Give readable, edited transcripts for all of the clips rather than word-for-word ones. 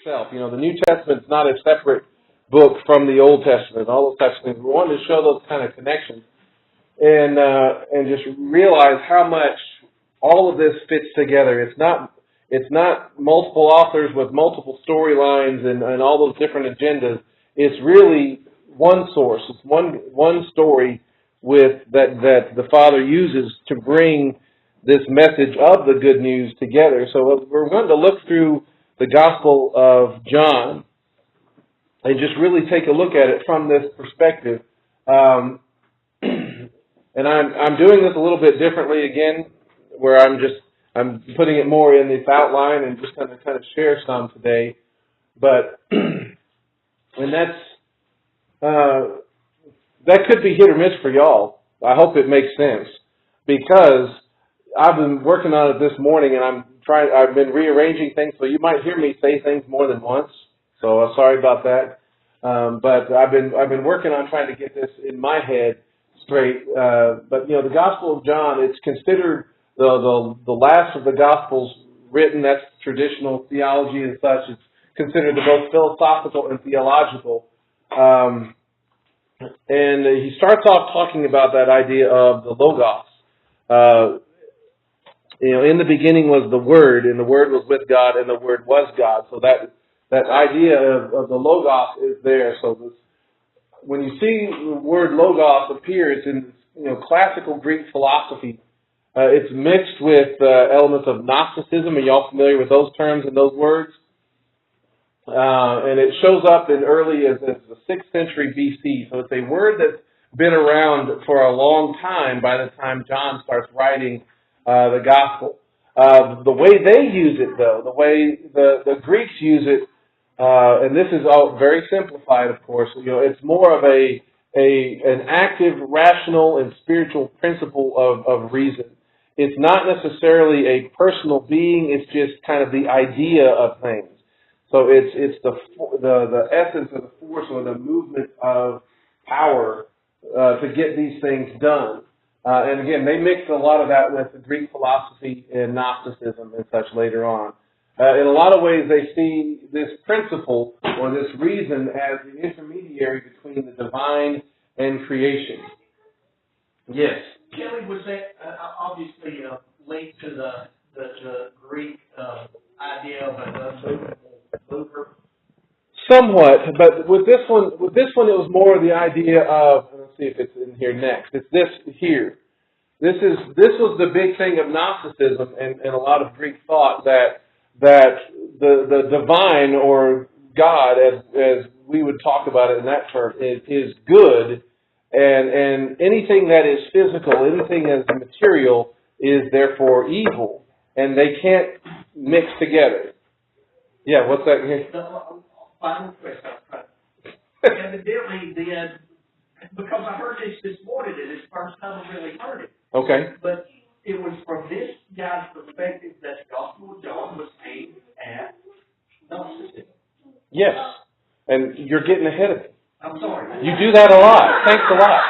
itself. You know, the New Testament's not a separate book from the Old Testament, all those types of things. We wanted to show those kind of connections and just realize how much all of this fits together. It's not multiple authors with multiple storylines and all those different agendas. It's really one source. It's one story with that the Father uses to bring this message of the good news together. So we're going to look through the Gospel of John and just really take a look at it from this perspective. And I'm doing this a little bit differently again, where I'm putting it more in this outline and just going to kind of share some today. But and that could be hit or miss for y'all. I hope it makes sense, because I've been working on it this morning, and I've been rearranging things, so you might hear me say things more than once. So I'm sorry about that. But I've been working on trying to get this in my head straight. But you know, the Gospel of John, it's considered the last of the Gospels written. That's traditional theology and such. It's considered the most philosophical and theological. And he starts off talking about that idea of the Logos. You know, in the beginning was the Word, and the Word was with God, and the Word was God. So that idea of the Logos is there. So when you see the word Logos appear, it's in classical Greek philosophy. It's mixed with elements of Gnosticism. Are y'all familiar with those terms and those words? And it shows up in early as the 6th century BC. So it's a word that's been around for a long time by the time John starts writing the Gospel. The way they use it, though, the way the Greeks use it, and this is all very simplified, of course, it's more of an active, rational, and spiritual principle of reason. It's not necessarily a personal being, it's just kind of the idea of things. So it's the essence of the force or the movement of power to get these things done. And again, they mix a lot of that with the Greek philosophy and Gnosticism and such later on. In a lot of ways, they see this principle or this reason as the intermediary between the divine and creation. Yes? Kelly, was that obviously linked to the Greek idea of a mover? Somewhat, but with this one, it was more the idea of. Let's see if it's in here next. It's this here. This was the big thing of Gnosticism and a lot of Greek thought that the divine or God, as we would talk about it in that term, is good, and anything that is physical, anything that is material, is therefore evil, and they can't mix together. Yeah, what's that here? Final question. Evidently, then, because I heard this morning, and it's the first time I really heard it. Okay. But it was from this guy's perspective that the Gospel of John was aimed at Gnosticism. Yes, and you're getting ahead of it. I'm sorry. You do that a lot. Thanks a lot.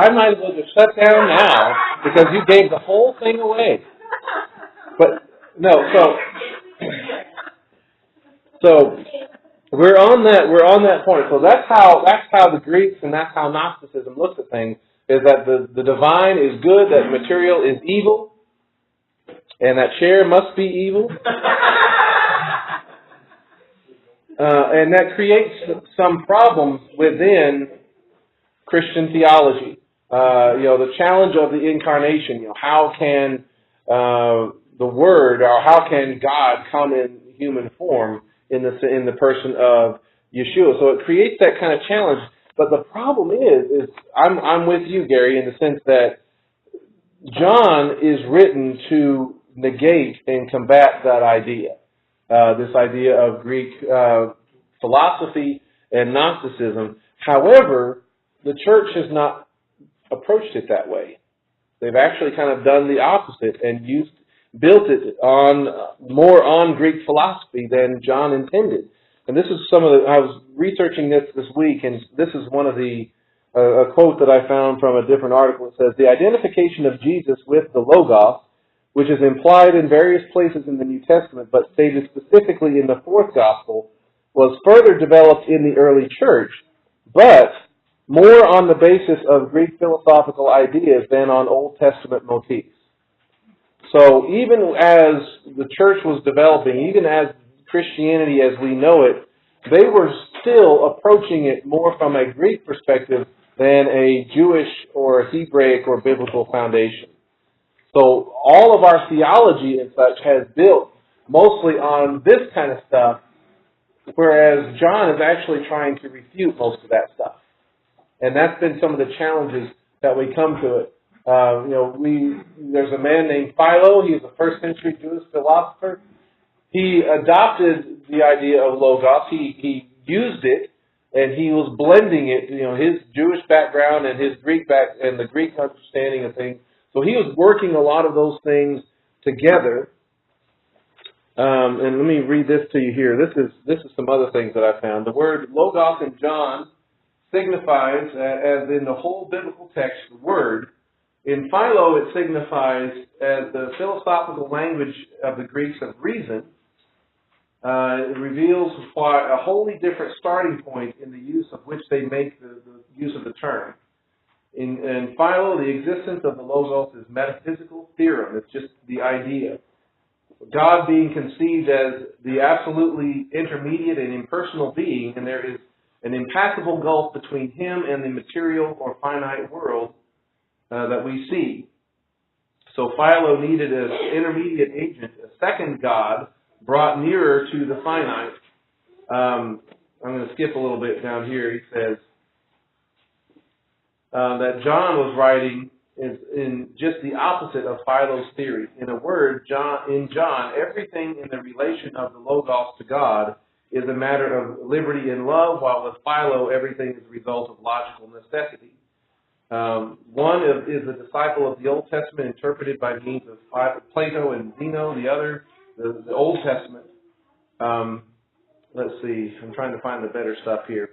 I might as well just shut down now because you gave the whole thing away. But no, so we're on that point. So that's how the Greeks and that's how Gnosticism looks at things, is that the divine is good, that material is evil, and that chair must be evil. And that creates some problems within Christian theology. The challenge of the incarnation. How can the Word, or how can God come in human form in the person of Yeshua? So it creates that kind of challenge. But the problem is I'm with you, Gary, in the sense that John is written to negate and combat that idea. This idea of Greek philosophy and Gnosticism. However, the church has not approached it that way. They've actually kind of done the opposite and built it more on Greek philosophy than John intended. And this is I was researching this week, and this is one of a quote that I found from a different article. It says, "The identification of Jesus with the Logos, which is implied in various places in the New Testament but stated specifically in the fourth gospel, was further developed in the early church, but more on the basis of Greek philosophical ideas than on Old Testament motifs. So even as the church was developing, even as Christianity as we know it, they were still approaching it more from a Greek perspective than a Jewish or Hebraic or biblical foundation. So all of our theology and such has built mostly on this kind of stuff, whereas John is actually trying to refute most of that stuff. And that's been some of the challenges that we come to it. There's a man named Philo. He's a first century Jewish philosopher. He adopted the idea of logos. He used it, and he was blending it. His Jewish background and his Greek and the Greek understanding of things. So he was working a lot of those things together. And let me read this to you here. This is some other things that I found. The word logos in John signifies, as in the whole biblical text, the word. In Philo, it signifies as the philosophical language of the Greeks of reason. It reveals a wholly different starting point in the use of which they make the use of the term. In Philo, the existence of the Logos is metaphysical theorem. It's just the idea. God being conceived as the absolutely intermediate and impersonal being, and there is an impassable gulf between him and the material or finite world that we see. So Philo needed an intermediate agent, a second God, brought nearer to the finite. I'm going to skip a little bit down here. He says that John was writing in just the opposite of Philo's theory. In a word, in John, everything in the relation of the Logos to God is a matter of liberty and love, while with Philo, everything is a result of logical necessity. One is a disciple of the Old Testament interpreted by means of Plato and Zeno. The other, the Old Testament. Let's see. I'm trying to find the better stuff here.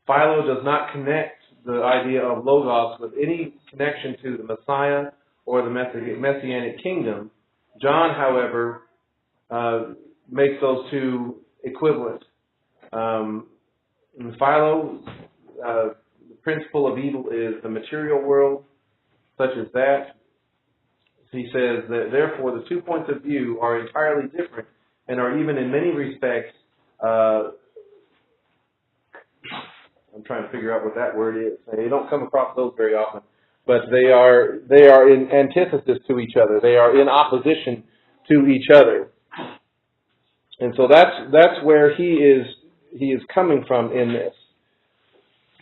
Philo does not connect the idea of Logos with any connection to the Messiah or the Messianic kingdom. John, however, makes those two equivalent. In Philo, the principle of evil is the material world, such as that. He says that, therefore, the 2 points of view are entirely different and are even in many respects, I'm trying to figure out what that word is. You don't come across those very often. But they are in antithesis to each other. They are in opposition to each other. And so that's where he is coming from in this.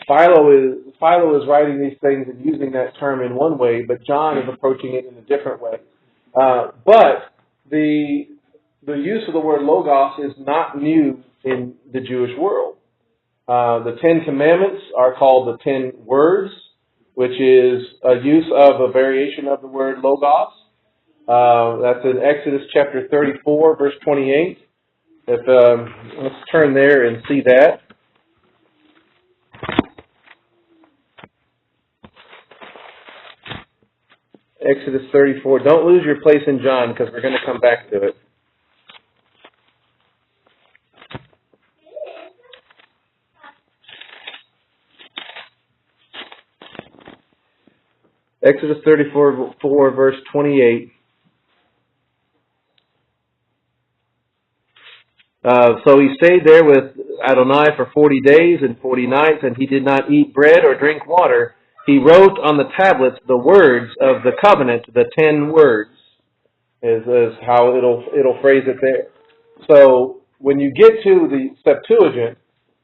Philo is writing these things and using that term in one way, but John is approaching it in a different way. But the use of the word logos is not new in the Jewish world. The 10 Commandments are called the 10 Words, which is a use of a variation of the word logos. That's in Exodus chapter 34, verse 28. Let's turn there and see that. Exodus 34. Don't lose your place in John, because we're going to come back to it. Exodus 34, verse 28. So he stayed there with Adonai for 40 days and 40 nights, and he did not eat bread or drink water. He wrote on the tablets the words of the covenant, the 10 words, is how it'll phrase it there. So when you get to the Septuagint,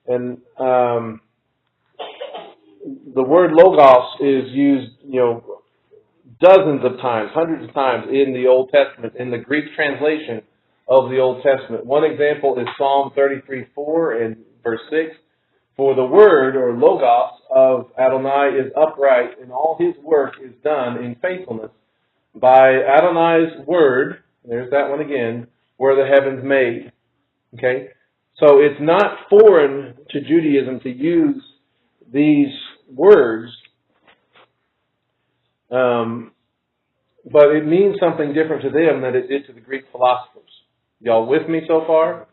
and the word logos is used, dozens of times, hundreds of times in the Old Testament, in the Greek translation of the Old Testament. One example is Psalm 33:4 and verse 6. For the word, or logos, of Adonai is upright, and all his work is done in faithfulness. By Adonai's word, there's that one again, were the heavens made. Okay? So it's not foreign to Judaism to use these words But it means something different to them than it did to the Greek philosophers. Y'all with me so far?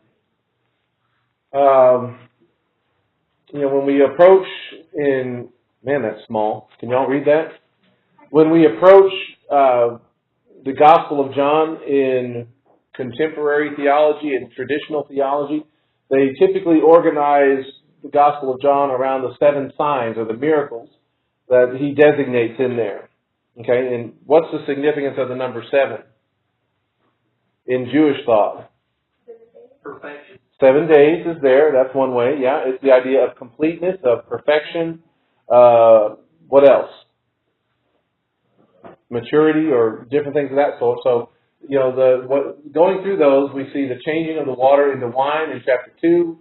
When we approach that's small. Can y'all read that? When we approach the Gospel of John in contemporary theology and traditional theology, they typically organize the Gospel of John around the 7 signs or the miracles that he designates in there. Okay, and what's the significance of the number 7 in Jewish thought? Perfection. 7 days is there. That's one way. Yeah, it's the idea of completeness, of perfection. What else? Maturity or different things of that sort. So, going through those, we see the changing of the water into wine in chapter 2,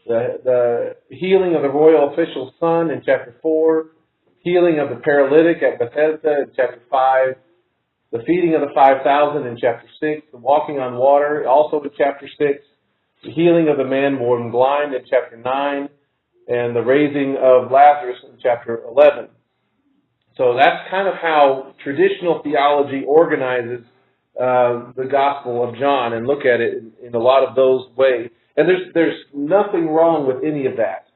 the healing of the royal official's son in chapter 4, healing of the paralytic at Bethesda in chapter 5, the feeding of the 5,000 in chapter 6, the walking on water also in chapter 6, the healing of the man born blind in chapter 9, and the raising of Lazarus in chapter 11. So that's kind of how traditional theology organizes the Gospel of John and look at it in a lot of those ways. And there's nothing wrong with any of that.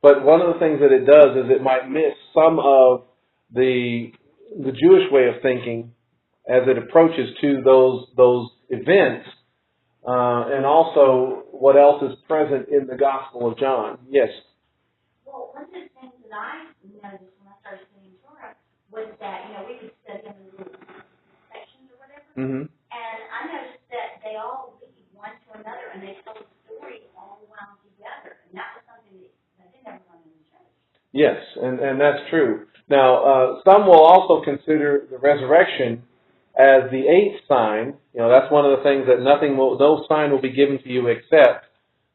But one of the things that it does is it might miss some of the Jewish way of thinking as it approaches to those events, and also what else is present in the Gospel of John. Yes? Well, one of the things that I noticed when I started studying Torah was that, we could study them in little sections or whatever, Mm-hmm. and I noticed that they all lead one to another, and they tell a story all wound together, and that was something that they never learned in the church. Yes, and that's true. Now, some will also consider the resurrection as the 8th sign. That's one of the things that no sign will be given to you except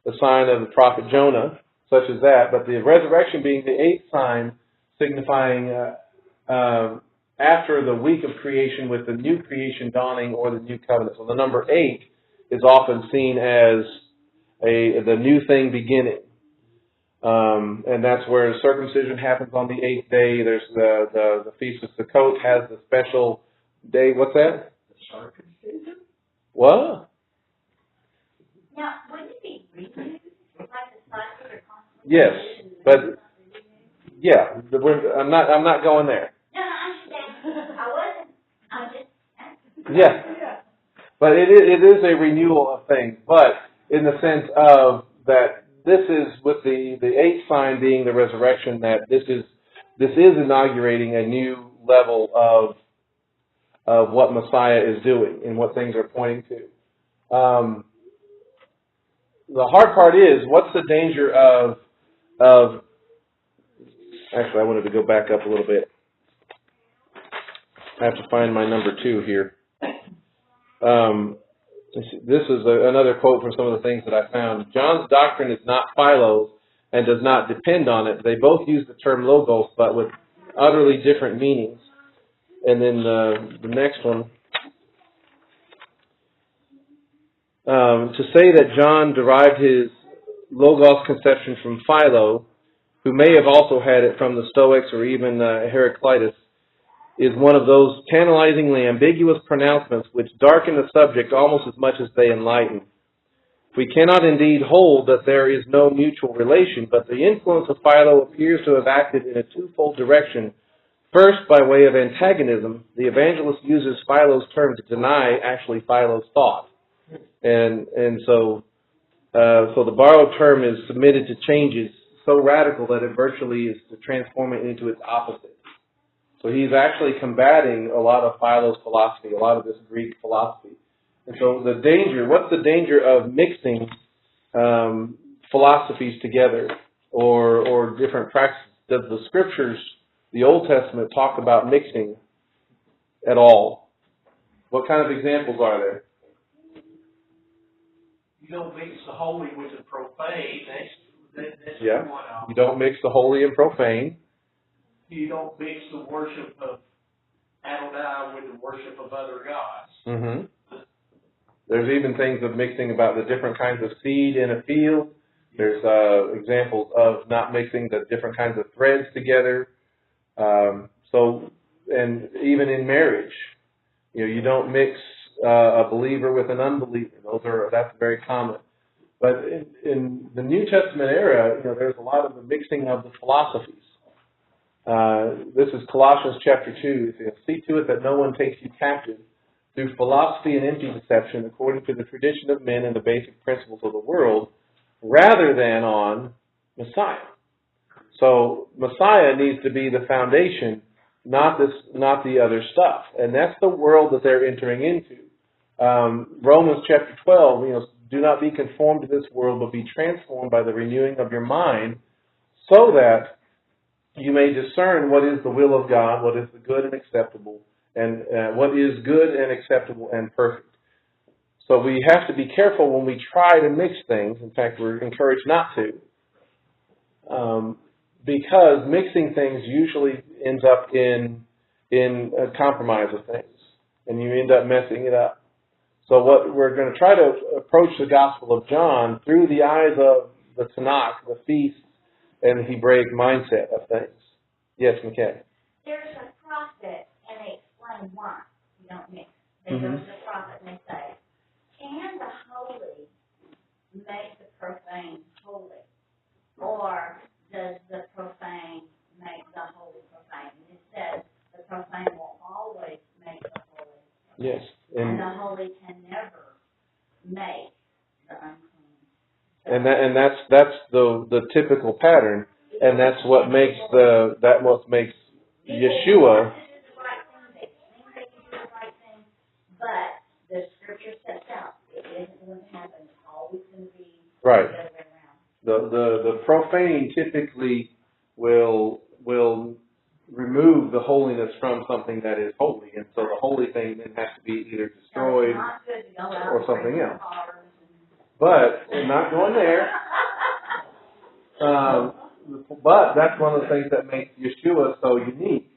the sign of the prophet Jonah, such as that. But the resurrection being the 8th sign, signifying after the week of creation with the new creation dawning or the new covenant. So the number 8 is often seen as the new thing beginning. And that's where circumcision happens on the 8th day. There's the Feast of Sukkot has the special day. What's that? The circumcision? What? Now, wouldn't it be renewed, like the cycles are constantly Yes, renewed but and renewed? yeah, I'm not going there. No, I understand. I'm just asking. Yeah, but it is a renewal of things, but in the sense of that this is with the 8th sign being the resurrection, that this is inaugurating a new level of what Messiah is doing and what things are pointing to. The hard part is, what's the danger of actually, I wanted to go back up a little bit. I have to find my number 2 here. This is another quote from some of the things that I found. John's doctrine is not Philo's and does not depend on it. They both use the term logos, but with utterly different meanings. And then the next one. To say that John derived his logos conception from Philo, who may have also had it from the Stoics or even Heraclitus, is one of those tantalizingly ambiguous pronouncements which darken the subject almost as much as they enlighten. We cannot indeed hold that there is no mutual relation, but the influence of Philo appears to have acted in a twofold direction. First, by way of antagonism, the evangelist uses Philo's term to deny actually Philo's thought. And so the borrowed term is submitted to changes so radical that it virtually is to transform it into its opposite. So he's actually combating a lot of Philo's philosophy, a lot of this Greek philosophy. And so what's the danger of mixing philosophies together or different practices? Does the Scriptures, the Old Testament, talk about mixing at all? What kind of examples are there? You don't mix the holy with the profane. That's Yeah. one of them. You don't mix the holy and profane. You don't mix the worship of Adonai with the worship of other gods. Mm-hmm. There's even things of mixing about the different kinds of seed in a field. There's examples of not mixing the different kinds of threads together. And and even in marriage, you don't mix a believer with an unbeliever. That's very common. But in the New Testament era, there's a lot of the mixing of the philosophies. This is Colossians chapter 2. It says, "See to it that no one takes you captive through philosophy and empty deception, according to the tradition of men and the basic principles of the world, rather than on Messiah." So Messiah needs to be the foundation, not the other stuff. And that's the world that they're entering into. Romans chapter 12, "Do not be conformed to this world, but be transformed by the renewing of your mind, so that you may discern what is the will of God, what is the good and acceptable, and what is good and acceptable and perfect." So we have to be careful when we try to mix things. In fact, we're encouraged not to. Because mixing things usually ends up in a compromise of things, and you end up messing it up. So what we're going to try to approach the Gospel of John through the eyes of the Tanakh, the feasts, and the Hebraic mindset of things. Yes, McKay? There's a prophet, and they explain why you don't mix. They go to the prophet and they say, "Can the holy make the profane holy? Or does the profane make the holy profane?" And it says the profane will always make the holy. Yes. And the holy can never make the unclean. So, And that's the typical pattern, and that's what makes Yeshua. But the scripture sets out it isn't going to happen. It's always going to be Right. the other way around. The profane typically will remove the holiness from something that is holy, and so the holy thing then has to be either destroyed or something else. But we're not going there. But that's one of the things that makes Yeshua so unique.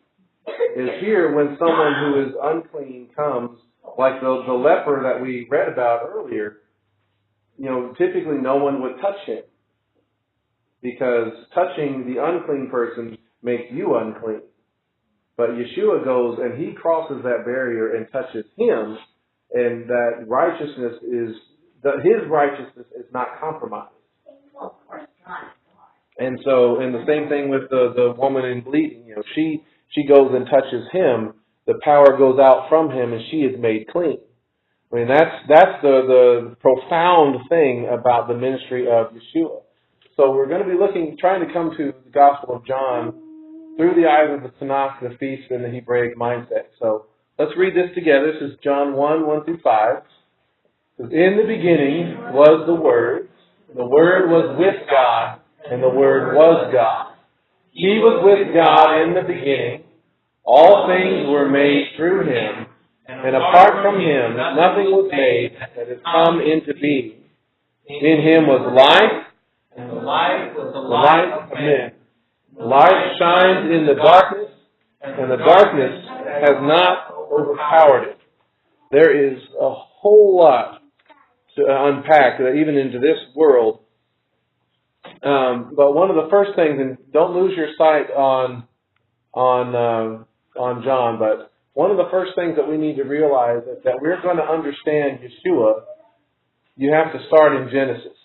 Is here when someone who is unclean comes, like the leper that we read about earlier. Typically no one would touch him, because touching the unclean person makes you unclean. But Yeshua goes and he crosses that barrier and touches him, and that righteousness his righteousness is not compromised. Well, of course not. And so, and the same thing with the woman in bleeding. She goes and touches him, the power goes out from him, and she is made clean. I mean, that's the profound thing about the ministry of Yeshua. So we're going to be trying to come to the Gospel of John through the eyes of the Tanakh, the feast, and the Hebraic mindset. So let's read this together. This is John 1:1-5. It says, "In the beginning was the Word was with God, and the Word was God. He was with God in the beginning. All things were made through Him, and apart from Him nothing was made that has come into being. In Him was life, and the life was the light of men. The light shines in the darkness, and the darkness has not overpowered it." There is a whole lot to unpack, even into this world. But one of the first things, and don't lose your sight on John, but one of the first things that we need to realize is that we're going to understand Yeshua, you have to start in Genesis.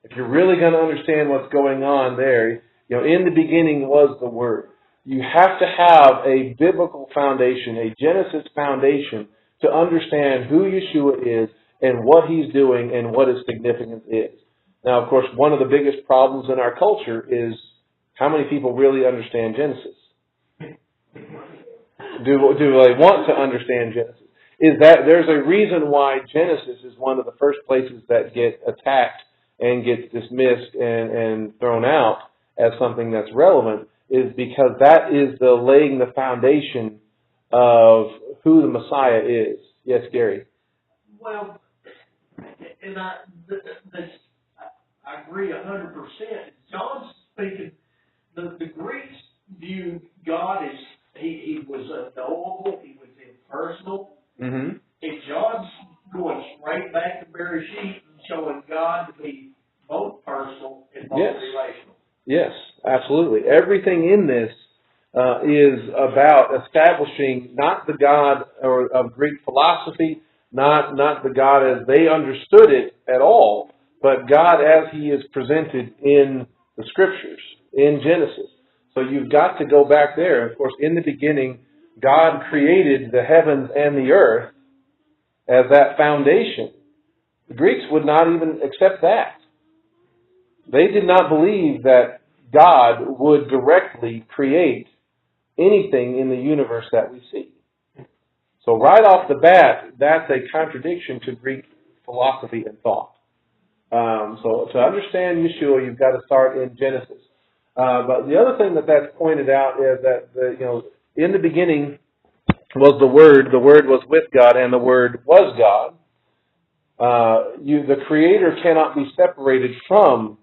If you're really going to understand what's going on there, in the beginning was the Word. You have to have a biblical foundation, a Genesis foundation, to understand who Yeshua is and what He's doing and what His significance is. Now, of course, one of the biggest problems in our culture is how many people really understand Genesis? Do they want to understand Genesis? Is that there's a reason why Genesis is one of the first places that get attacked and gets dismissed and thrown out as something that's relevant, is because that is the laying the foundation of who the Messiah is. Yes, Gary? Well, and I agree 100%. John's speaking, the Greeks viewed God as he was unknowable, he was impersonal. Mm-hmm. And John's going straight back to Bereshit and showing God to be both personal and both relational. Yes, absolutely. Everything in this is about establishing not the God of Greek philosophy, not the God as they understood it at all, but God as He is presented in the Scriptures, in Genesis. So you've got to go back there. Of course, in the beginning, God created the heavens and the earth as that foundation. The Greeks would not even accept that. They did not believe that God would directly create anything in the universe that we see. So right off the bat, that's a contradiction to Greek philosophy and thought. So to understand Yeshua, you've got to start in Genesis. But the other thing that's pointed out is that in the beginning was the Word was with God, and the Word was God. The Creator cannot be separated from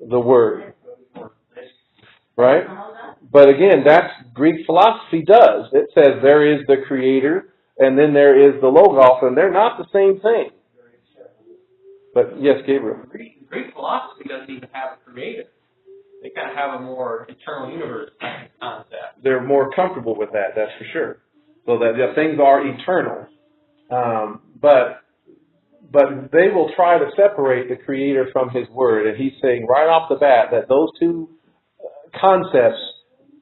the Word, right? But again, that's Greek philosophy does. It says there is the Creator, and then there is the Logos, and they're not the same thing. But yes, Gabriel. Greek philosophy doesn't even have a creator. They kind of have a more eternal universe concept. They're more comfortable with that, that's for sure. So that things are eternal. But they will try to separate the Creator from His Word. And He's saying right off the bat that those two concepts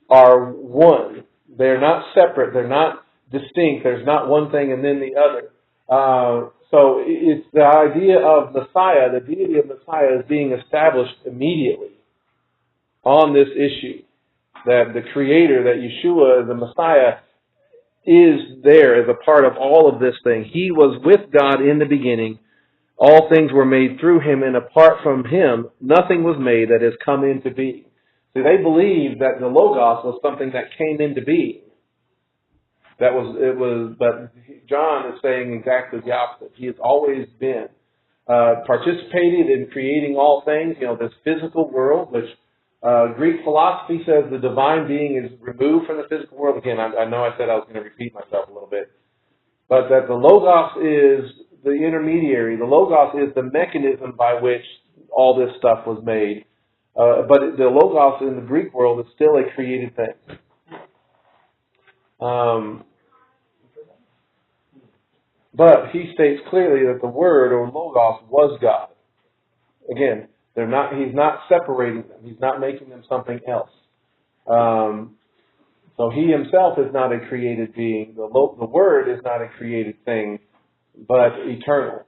are one. They're not separate. They're not distinct. There's not one thing and then the other. So it's the idea of Messiah, the deity of Messiah, is being established immediately on this issue. That the Creator, that Yeshua, the Messiah, is there as a part of all of this thing. He was with God in the beginning. All things were made through Him, and apart from Him, nothing was made that has come into being. See, they believed that the Logos was something that came into being. But John is saying exactly the opposite. He has always been participated in creating all things. This physical world, which Greek philosophy says the divine being is removed from the physical world. Again, I know I said I was going to repeat myself a little bit, but that the Logos is the intermediary. The Logos is the mechanism by which all this stuff was made. But the Logos in the Greek world is still a created thing. But he states clearly that the Word or Logos was God. Again, He's not separating them. He's not making them something else. So He Himself is not a created being. The Word is not a created thing, but eternal.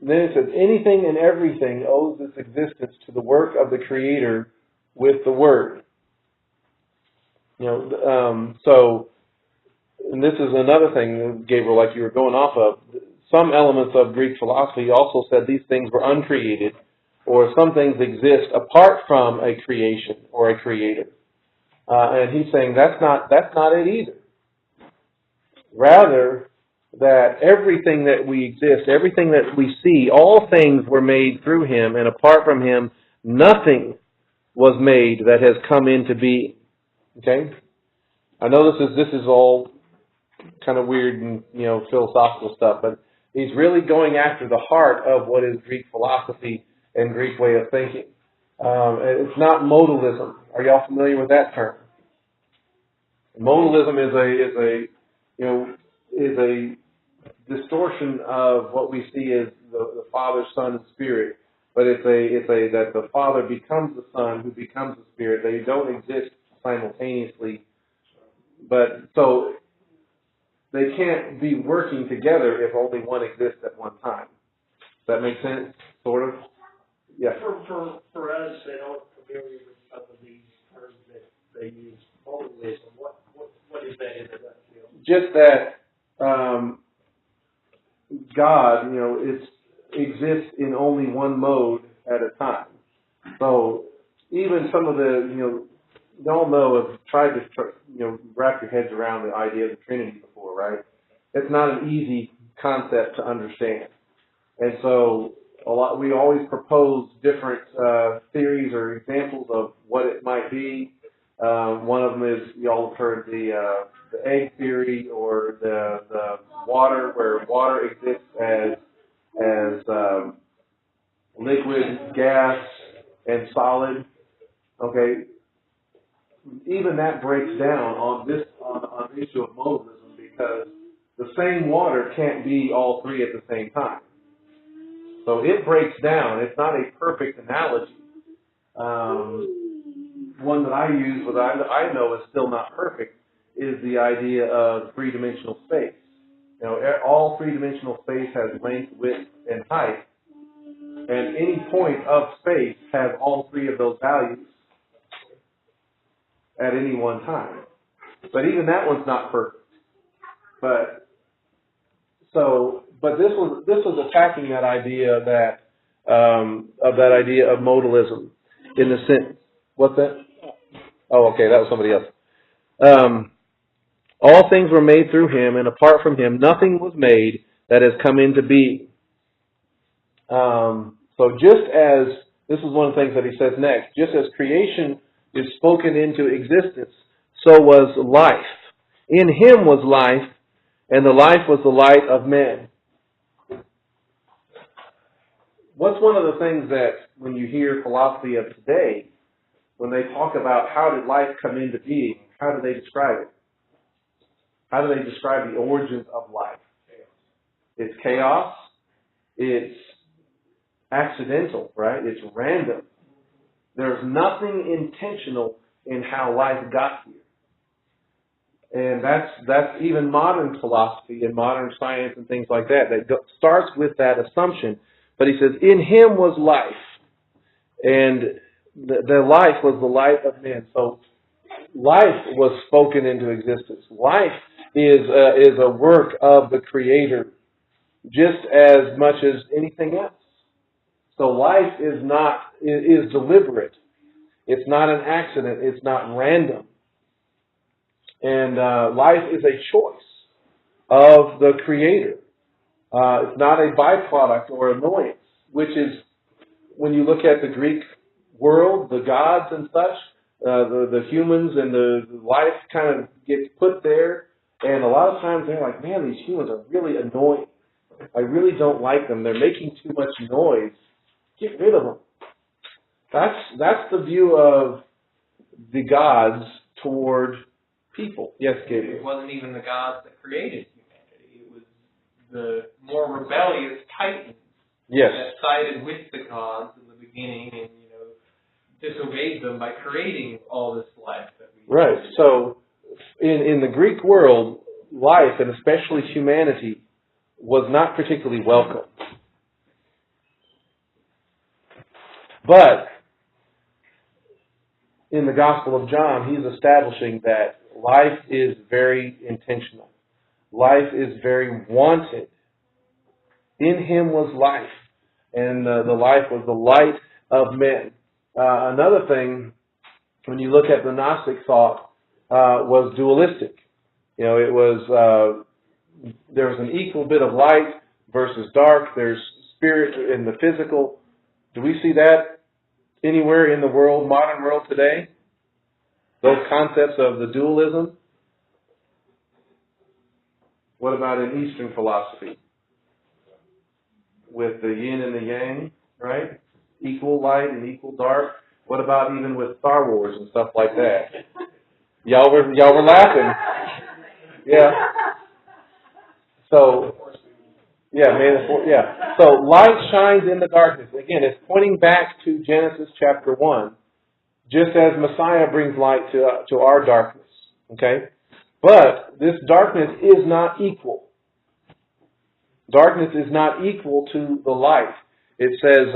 Then it says, anything and everything owes its existence to the work of the Creator with the Word. And this is another thing, Gabriel, like you were going off of. Some elements of Greek philosophy also said these things were uncreated, or some things exist apart from a creation or a creator. And he's saying that's not it either. Rather, that everything that we exist, everything that we see, all things were made through Him, and apart from Him, nothing was made that has come into being. Okay? I know this is all kind of weird and philosophical stuff, but he's really going after the heart of what is Greek philosophy and Greek way of thinking. It's not modalism. Are y'all familiar with that term? Modalism is a distortion of what we see as the Father, Son, and Spirit. But it's that the Father becomes the Son, who becomes the Spirit. They don't exist simultaneously. But so they can't be working together if only one exists at one time. Does that make sense? Sort of? Yeah. For us that aren't familiar with some of these terms that they use, modalism, what is that in a nutshell? Just that God, exists in only one mode at a time. So even some of the, y'all have tried to wrap your heads around the idea of the Trinity before, right? It's not an easy concept to understand. And so we always propose different theories or examples of what it might be. One of them is, y'all have heard the egg theory, or the water, where water exists as liquid, gas, and solid. Okay. even that breaks down on the issue of modalism, because the same water can't be all three at the same time. So it breaks down. It's not a perfect analogy. One that I use, but I know is still not perfect, is the idea of three-dimensional space. You know, all three-dimensional space has length, width, and height, and any point of space has all three of those values at any one time. But even that one's not perfect. But this was attacking that idea of modalism in the sense. What's that? Oh, okay, that was somebody else. All things were made through him, and apart from him, nothing was made that has come into being. So just as, this is one of the things that he says next, just as creation is spoken into existence, so was life. In him was life, and the life was the light of men. What's one of the things that, when you hear philosophy of today, when they talk about how did life come into being, how do they describe it? How do they describe the origins of life? It's chaos. It's accidental, right? It's random. There's nothing intentional in how life got here. And that's even modern philosophy and modern science and things like that. That starts with that assumption. But he says, in him was life. And the life was the light of men. So life was spoken into existence. Life is a work of the Creator just as much as anything else. So life is deliberate. It's not an accident. It's not random. And life is a choice of the Creator. It's not a byproduct or annoyance, which is, when you look at the Greek world, the gods and such, the humans and the life kind of gets put there. And a lot of times they're like, man, these humans are really annoying. I really don't like them. They're making too much noise. Get rid of them. That's the view of the gods toward people. Yes, Gabriel. It wasn't even the gods that created humanity. It was the more rebellious titans that sided with the gods in the beginning and, disobeyed them by creating all this life that we Right. So in the Greek world, life, and especially humanity, was not particularly welcome. But in the Gospel of John, he's establishing that life is very intentional. Life is very wanted. In him was life, and the life was the light of men. Another thing, when you look at the Gnostic thought, was dualistic. It was there was an equal bit of light versus dark. There's spirit in the physical. Do we see that anywhere in the world, modern world today? Those concepts of the dualism? What about in Eastern philosophy? With the yin and the yang, right? Equal light and equal dark. What about even with Star Wars and stuff like that? Y'all were laughing. Yeah. So, So light shines in the darkness. Again, it's pointing back to Genesis chapter 1. Just as Messiah brings light to our darkness. Okay? But this darkness is not equal. Darkness is not equal to the light. It says,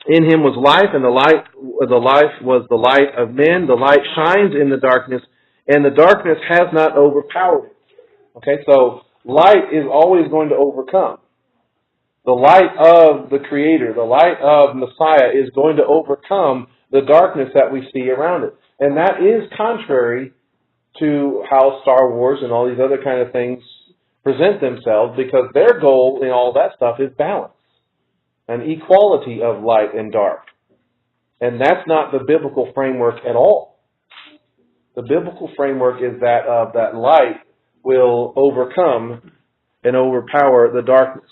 in him was life, and the life was the light of men. The light shines in the darkness, and the darkness has not overpowered it. Okay, so light is always going to overcome. The light of the Creator, the light of Messiah, is going to overcome the darkness that we see around it. And that is contrary to how Star Wars and all these other kind of things present themselves, because their goal in all that stuff is balance, an equality of light and dark. And that's not the biblical framework at all. The biblical framework is that light will overcome and overpower the darkness.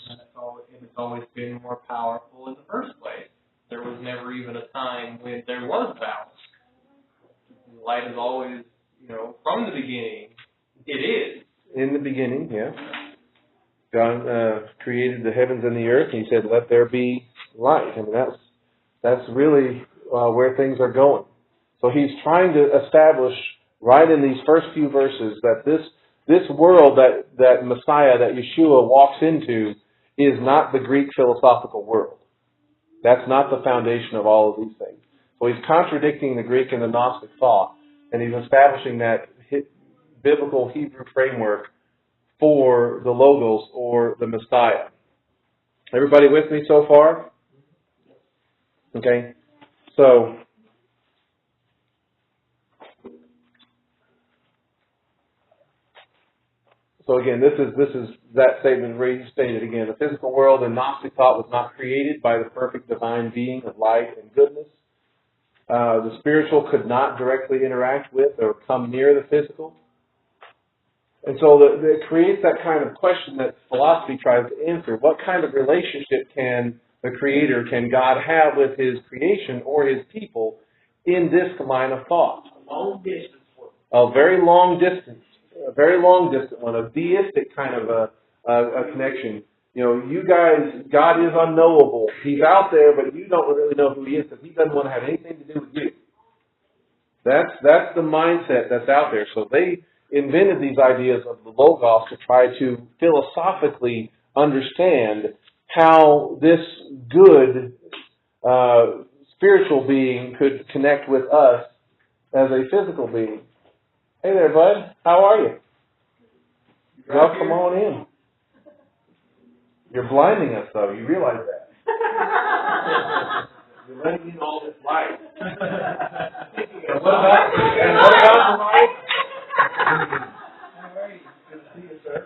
And it's always been more powerful in the first place. There was never even a time when there was balance. light is always, from the beginning, it is. In the beginning, yeah. God created the heavens and the earth, and He said, "Let there be light." I mean, that's really where things are going. So He's trying to establish right in these first few verses that this world that Messiah, that Yeshua walks into, is not the Greek philosophical world. That's not the foundation of all of these things. So He's contradicting the Greek and the Gnostic thought, and He's establishing that biblical Hebrew framework for the Logos or the Messiah. Everybody with me so far? Okay. So again, this is that statement restated again. The physical world in Gnostic thought was not created by the perfect divine being of light and goodness. The spiritual could not directly interact with or come near the physical. And so it creates that kind of question that philosophy tries to answer. What kind of relationship can the Creator, can God have with His creation or His people in this line of thought? Long distance. A very long distance. A very long distant one, a deistic kind of a connection. You guys, God is unknowable. He's out there, but you don't really know who He is because He doesn't want to have anything to do with you. That's the mindset that's out there. So they invented these ideas of the Logos to try to philosophically understand how this good spiritual being could connect with us as a physical being. Hey there, bud. How are you? Well, come on in. You're blinding us, though. You realize that. You're letting in all this light. And what about the light? All right. Good to see you, sir. Of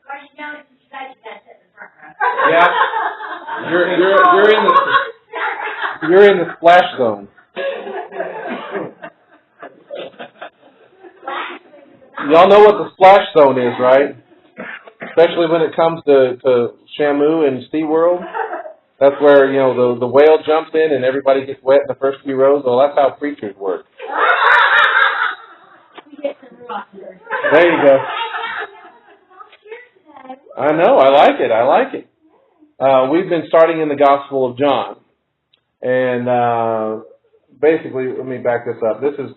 course, you know, you guys got to sit in the front row. Yeah. You're in the splash zone. Y'all know what the splash zone is, right? Especially when it comes to Shamu and SeaWorld. That's where, the whale jumps in and everybody gets wet in the first few rows. Well, that's how preachers work. There you go. I know. I like it. We've been starting in the Gospel of John. And basically, let me back this up. This is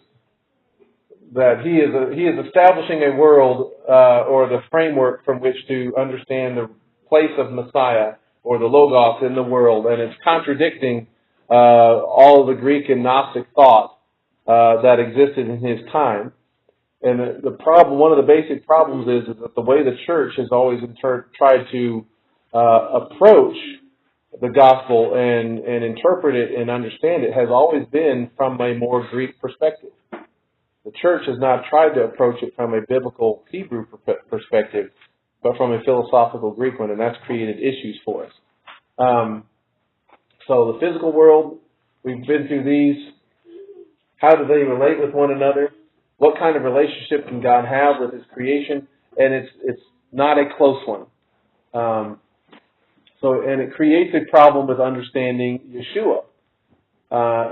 that he is establishing a world or the framework from which to understand the place of Messiah or the Logos in the world, and it's contradicting all of the Greek and Gnostic thought that existed in his time. And the problem, one of the basic problems is that the way the church has always tried to approach the gospel and interpret it and understand it has always been from a more Greek perspective. The church has not tried to approach it from a biblical Hebrew perspective, but from a philosophical Greek one, and that's created issues for us. So the physical world, we've been through these. How do they relate with one another? What kind of relationship can God have with His creation? And it's not a close one. And it creates a problem with understanding Yeshua.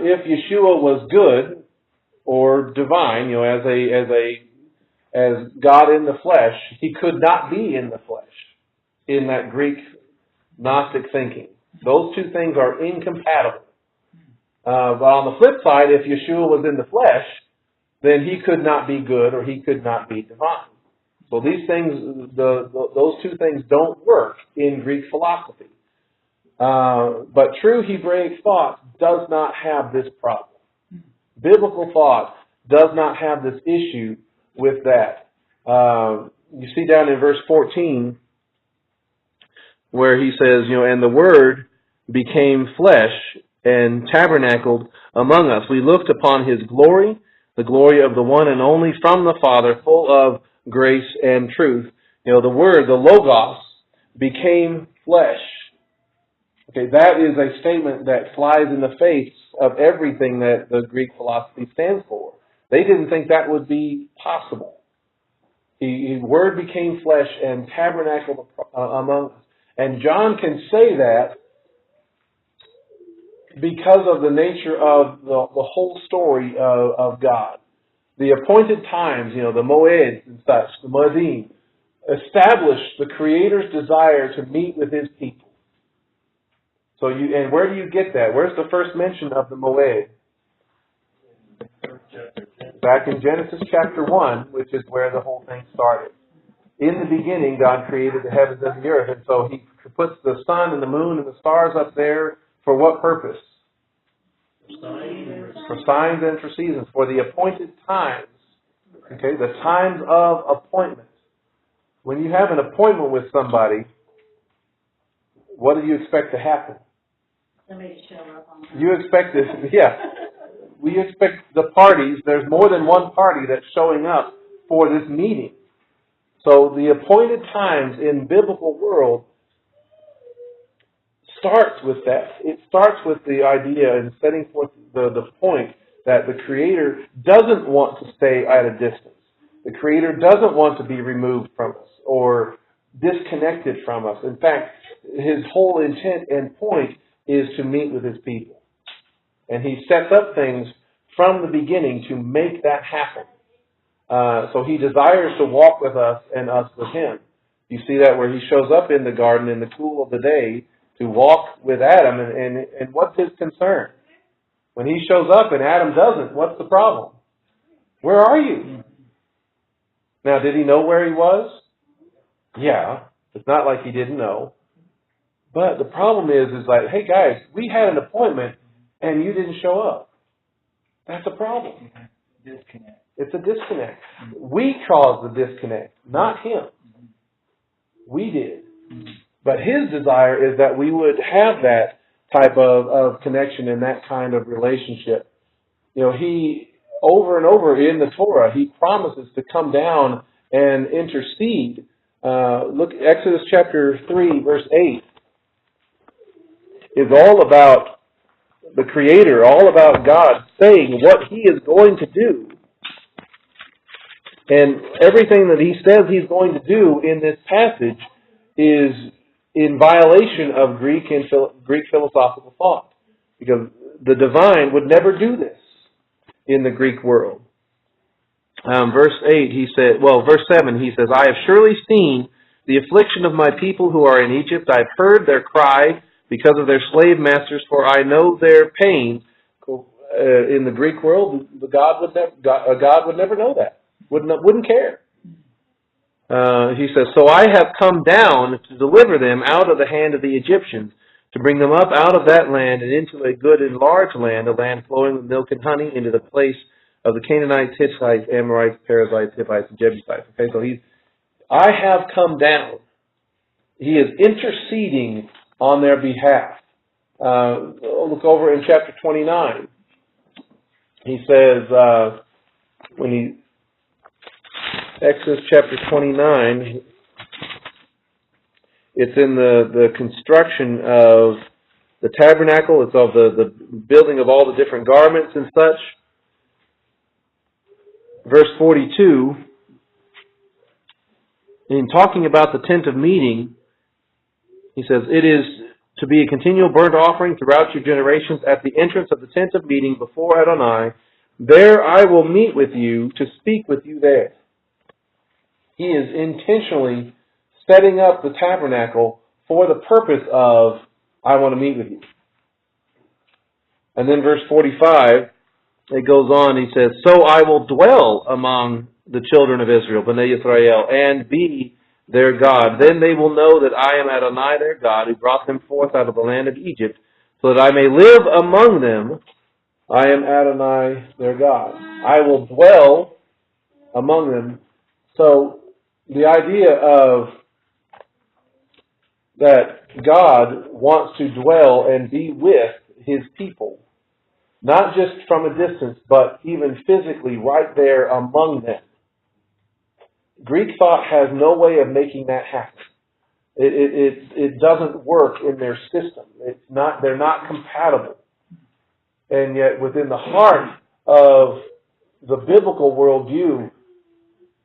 If Yeshua was good or divine, as God in the flesh, He could not be in the flesh in that Greek Gnostic thinking. Those two things are incompatible. But on the flip side, if Yeshua was in the flesh, then He could not be good or He could not be divine. So these things, those two things don't work in Greek philosophy. But true Hebraic thought does not have this problem. Biblical thought does not have this issue with that. You see down in verse 14 where he says, and the Word became flesh and tabernacled among us. We looked upon His glory, the glory of the one and only from the Father, full of grace and truth. The Word, the Logos, became flesh. Okay, that is a statement that flies in the face of everything that the Greek philosophy stands for. They didn't think that would be possible. The Word became flesh and tabernacled among us. And John can say that because of the nature of the whole story of God. The appointed times, the moeds and such, the moedim, establish the Creator's desire to meet with His people. So and where do you get that? Where's the first mention of the moed? Back in Genesis chapter 1, which is where the whole thing started. In the beginning, God created the heavens and the earth, and so He puts the sun and the moon and the stars up there for what purpose? For signs and for seasons, for the appointed times. Okay, the times of appointment. When you have an appointment with somebody, what do you expect to happen? Somebody to show up on You expect this, yeah. We expect the parties, there's more than one party that's showing up for this meeting. So the appointed times in biblical world starts with that. It starts with the idea and setting forth the point that the Creator doesn't want to stay at a distance. The Creator doesn't want to be removed from us or disconnected from us. In fact, His whole intent and point is to meet with His people. And He sets up things from the beginning to make that happen. So He desires to walk with us and us with Him. You see that where He shows up in the garden in the cool of the day to walk with Adam. And what's His concern? When He shows up and Adam doesn't, what's the problem? Where are you? Now, did He know where he was? Yeah. It's not like He didn't know. But the problem is like, hey guys, we had an appointment and you didn't show up. That's a problem. Disconnect. It's a disconnect. We caused the disconnect, not Him. We did. But His desire is that we would have that type of connection and that kind of relationship. He, over and over in the Torah, He promises to come down and intercede. Look, Exodus chapter 3, verse 8 is all about the Creator, all about God saying what He is going to do. And everything that He says He's going to do in this passage is in violation of Greek philosophical thought. Because the divine would never do this in the Greek world. Verse 7, he says, I have surely seen the affliction of my people who are in Egypt. I have heard their cry because of their slave masters, for I know their pain. In the Greek world, God would never know that. Wouldn't care. He says, so I have come down to deliver them out of the hand of the Egyptians, to bring them up out of that land and into a good and large land, a land flowing with milk and honey, into the place of the Canaanites, Hittites, Amorites, Perizzites, Hivites, and Jebusites. Okay, so I have come down. He is interceding on their behalf. Look over in chapter 29. He says, Exodus chapter 29, it's in the construction of the tabernacle. It's of the building of all the different garments and such. Verse 42, in talking about the tent of meeting, he says, it is to be a continual burnt offering throughout your generations at the entrance of the tent of meeting before Adonai. There I will meet with you to speak with you there. He is intentionally setting up the tabernacle for the purpose of, I want to meet with you. And then verse 45, it goes on, he says, so I will dwell among the children of Israel, Bnei Yisrael, and be their God. Then they will know that I am Adonai their God, who brought them forth out of the land of Egypt, so that I may live among them. I am Adonai their God. I will dwell among them. So the idea of that God wants to dwell and be with His people, not just from a distance, but even physically right there among them. Greek thought has no way of making that happen. It doesn't work in their system. They're not compatible. And yet within the heart of the biblical worldview,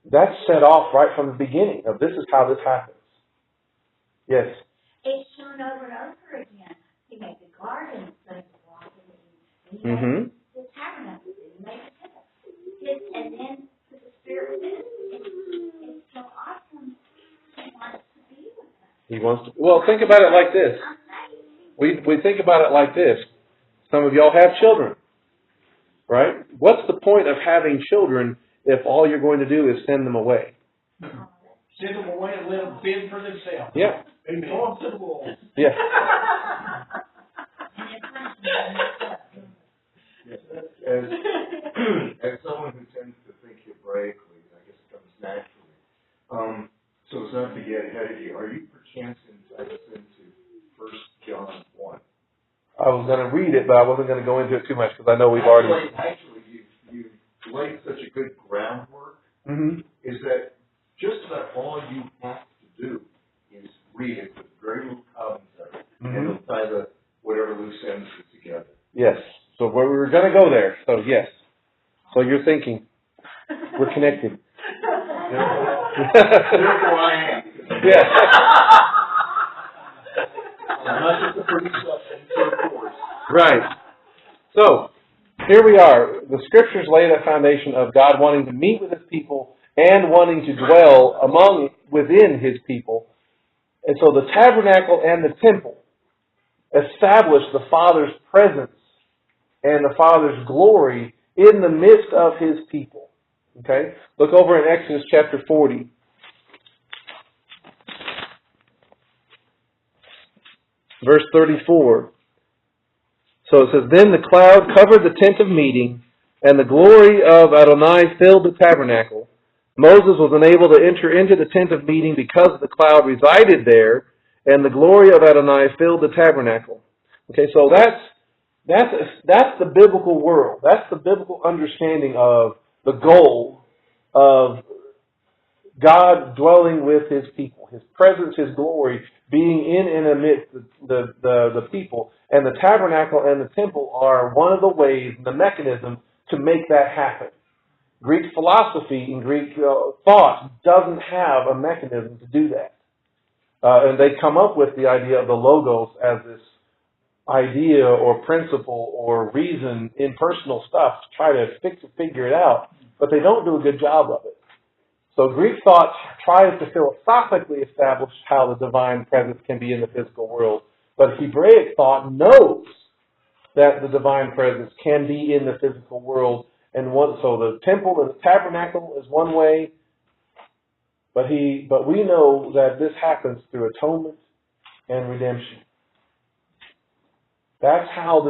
that's set off right from the beginning of this is how this happens. Yes? It's shown over and over again. He made the garden so Mm-hmm. The tabernacle did. He made the temple. And then the Spirit said, it's so awesome. He wants to be with us. He wants to. Well, think about it like this. We think about it like this. Some of y'all have children, right? What's the point of having children if all you're going to do is send them away? Send them away and let them fend for themselves. Yeah. And throw them to the wolves. Yeah. As someone who tends to think Hebraically, I guess it comes naturally. So as not to get ahead of you, are you perchance entitled into 1 John 1? I was going to read it, but I wasn't going to go into it too much because I know we've already... Actually, you've laid such a good groundwork, is that just about all you have to do is read it with very little commentary, and it'll tie the whatever loose ends together. Yes. So we were going to go there. So yes. So you're thinking. We're connected. Therefore I am. Yes. Not just the pretty stuff and course. Right. So here we are. The Scriptures lay the foundation of God wanting to meet with His people and wanting to dwell within His people. And so the tabernacle and the temple established the Father's presence and the Father's glory in the midst of His people. Okay? Look over in Exodus chapter 40. Verse 34. So it says, Then the cloud covered the tent of meeting, and the glory of Adonai filled the tabernacle. Moses was unable to enter into the tent of meeting because the cloud resided there, and the glory of Adonai filled the tabernacle. Okay, so that's the biblical world. That's the biblical understanding of the goal of God dwelling with His people, His presence, His glory, being in and amidst the people. And the tabernacle and the temple are one of the ways, the mechanism to make that happen. Greek philosophy and Greek thought doesn't have a mechanism to do that. And they come up with the idea of the logos as this idea or principle or reason, impersonal stuff to try to figure it out, but they don't do a good job of it. So Greek thought tries to philosophically establish how the divine presence can be in the physical world, but Hebraic thought knows that the divine presence can be in the physical world, and so the temple and the tabernacle is one way, but we know that this happens through atonement and redemption. That's how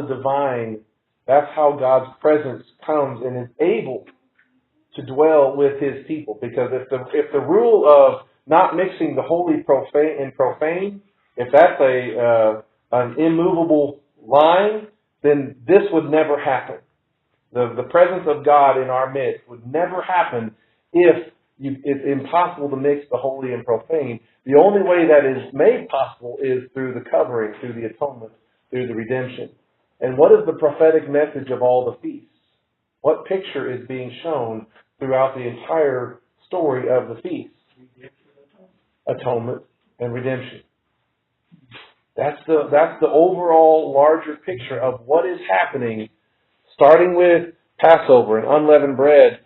that's how God's presence comes and is able to dwell with His people. Because if the rule of not mixing the holy and profane, if that's an immovable line, then this would never happen. The presence of God in our midst would never happen if it's impossible to mix the holy and profane. The only way that is made possible is through the covering, through the atonement, through the redemption. And what is the prophetic message of all the feasts? What picture is being shown throughout the entire story of the feasts? Atonement and redemption. That's the overall larger picture of what is happening, starting with Passover and unleavened bread,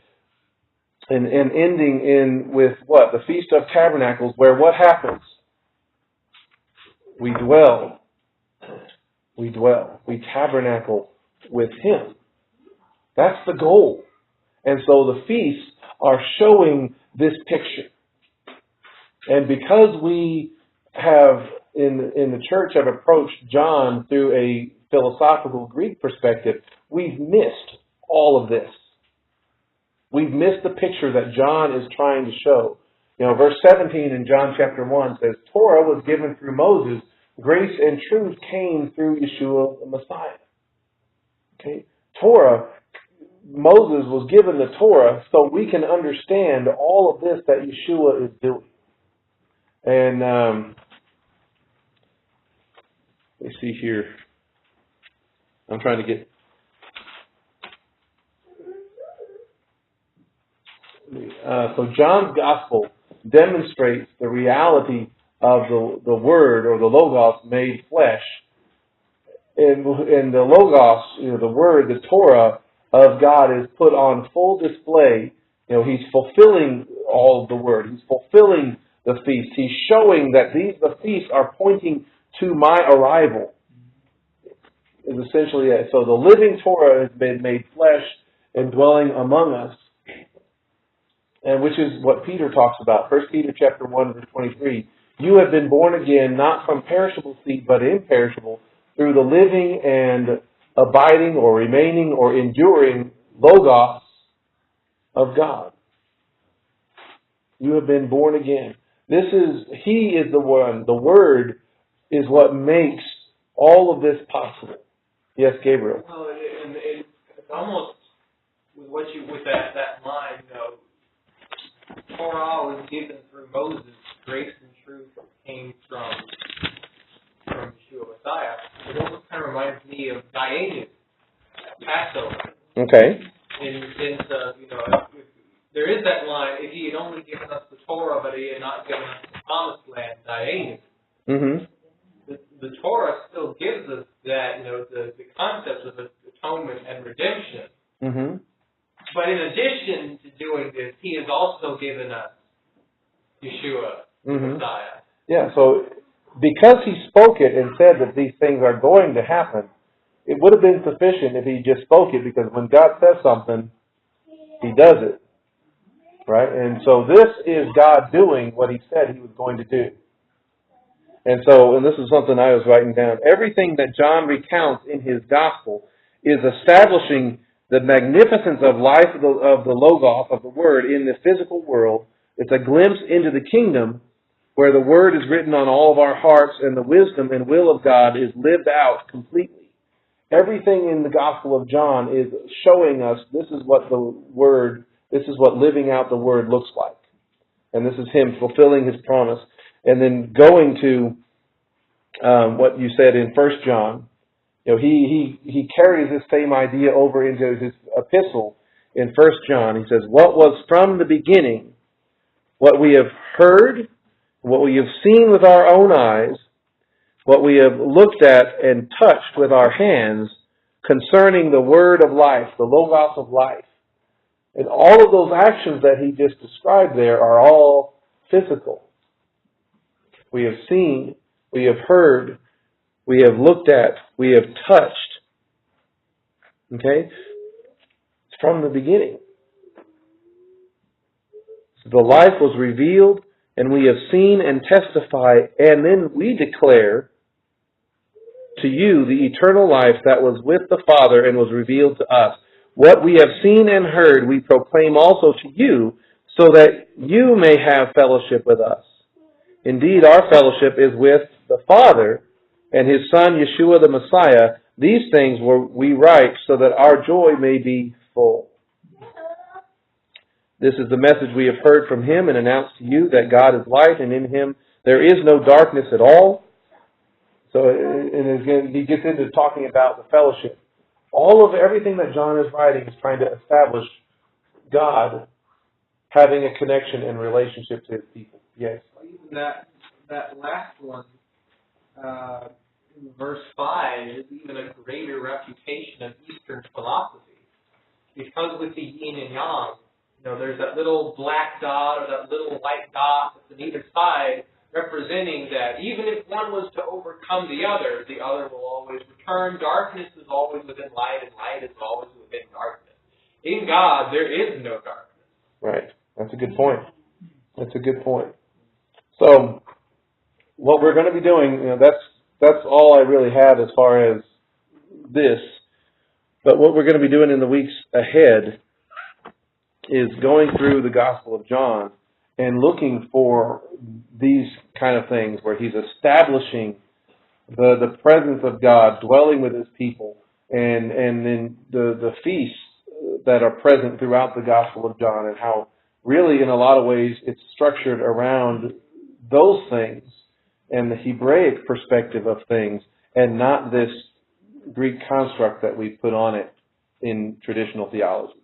and ending with what? The Feast of Tabernacles, where what happens? We dwell. We tabernacle with Him. That's the goal. And so the feasts are showing this picture. And because we have, in the church, have approached John through a philosophical Greek perspective, we've missed all of this. We've missed the picture that John is trying to show. Verse 17 in John chapter 1 says, Torah was given through Moses. Grace and truth came through Yeshua the Messiah. Okay? Moses was given the Torah so we can understand all of this that Yeshua is doing. And let me see here. I'm trying to get... So John's Gospel demonstrates the reality of the Word or the Logos made flesh and the Logos, the Word, the Torah of God is put on full display. He's fulfilling all of the Word. He's fulfilling the feast. He's showing that the feasts are pointing to my arrival. Is essentially it. So the living Torah has been made flesh and dwelling among us. And which is what Peter talks about. 1 Peter chapter 1, verse 23. You have been born again, not from perishable seed, but imperishable, through the living and abiding or remaining or enduring Logos of God. You have been born again. He is the one. The Word is what makes all of this possible. Yes, Gabriel. Well, and it's almost with that line, Torah was given through Moses. Grace and truth came from Yeshua Messiah. It almost kind of reminds me of Diegetic, Passover. Okay. In the sense of, there is that line, if he had only given us the Torah, but he had not given us the promised land, Diegetic. Mm-hmm. The Torah still gives us that, the concepts of atonement and redemption. Mm-hmm. But in addition to doing this, he has also given us Yeshua, Messiah. Yeah, so because he spoke it and said that these things are going to happen, it would have been sufficient if he just spoke it, because when God says something, he does it. Right? And so this is God doing what he said he was going to do. And this is something I was writing down. Everything that John recounts in his gospel is establishing the magnificence of life of the Logos, of the Word, in the physical world. It's a glimpse into the kingdom where the Word is written on all of our hearts and the wisdom and will of God is lived out completely. Everything in the Gospel of John is showing us this is what living out the Word looks like. And this is him fulfilling his promise. And then going to what you said in 1 John, he carries this same idea over into his epistle in 1 John. He says, what was from the beginning, what we have heard, what we have seen with our own eyes, what we have looked at and touched with our hands concerning the word of life, the Logos of life. And all of those actions that he just described there are all physical. We have seen, we have heard, we have looked at, we have touched. Okay? It's from the beginning. The life was revealed, and we have seen and testify, and then we declare to you the eternal life that was with the Father and was revealed to us. What we have seen and heard we proclaim also to you, so that you may have fellowship with us. Indeed, our fellowship is with the Father and His Son, Yeshua the Messiah. These things we write so that our joy may be full. This is the message we have heard from Him and announced to you, that God is light, and in Him there is no darkness at all. So, and again, he gets into talking about the fellowship. Everything that John is writing is trying to establish God having a connection and relationship to His people. Yes. Even that last one, in verse 5, is even a greater refutation of Eastern philosophy. Because with the yin and yang, there's that little black dot or that little white dot that's on either side, representing that even if one was to overcome the other will always return. Darkness is always within light, and light is always within darkness. In God, there is no darkness. Right. That's a good point. That's a good point. So, what we're going to be doing, that's all I really have as far as this. But what we're going to be doing in the weeks ahead is going through the Gospel of John and looking for these kind of things where he's establishing the presence of God, dwelling with His people, and then the feasts that are present throughout the Gospel of John, and how really in a lot of ways it's structured around those things and the Hebraic perspective of things, and not this Greek construct that we put on it in traditional theology.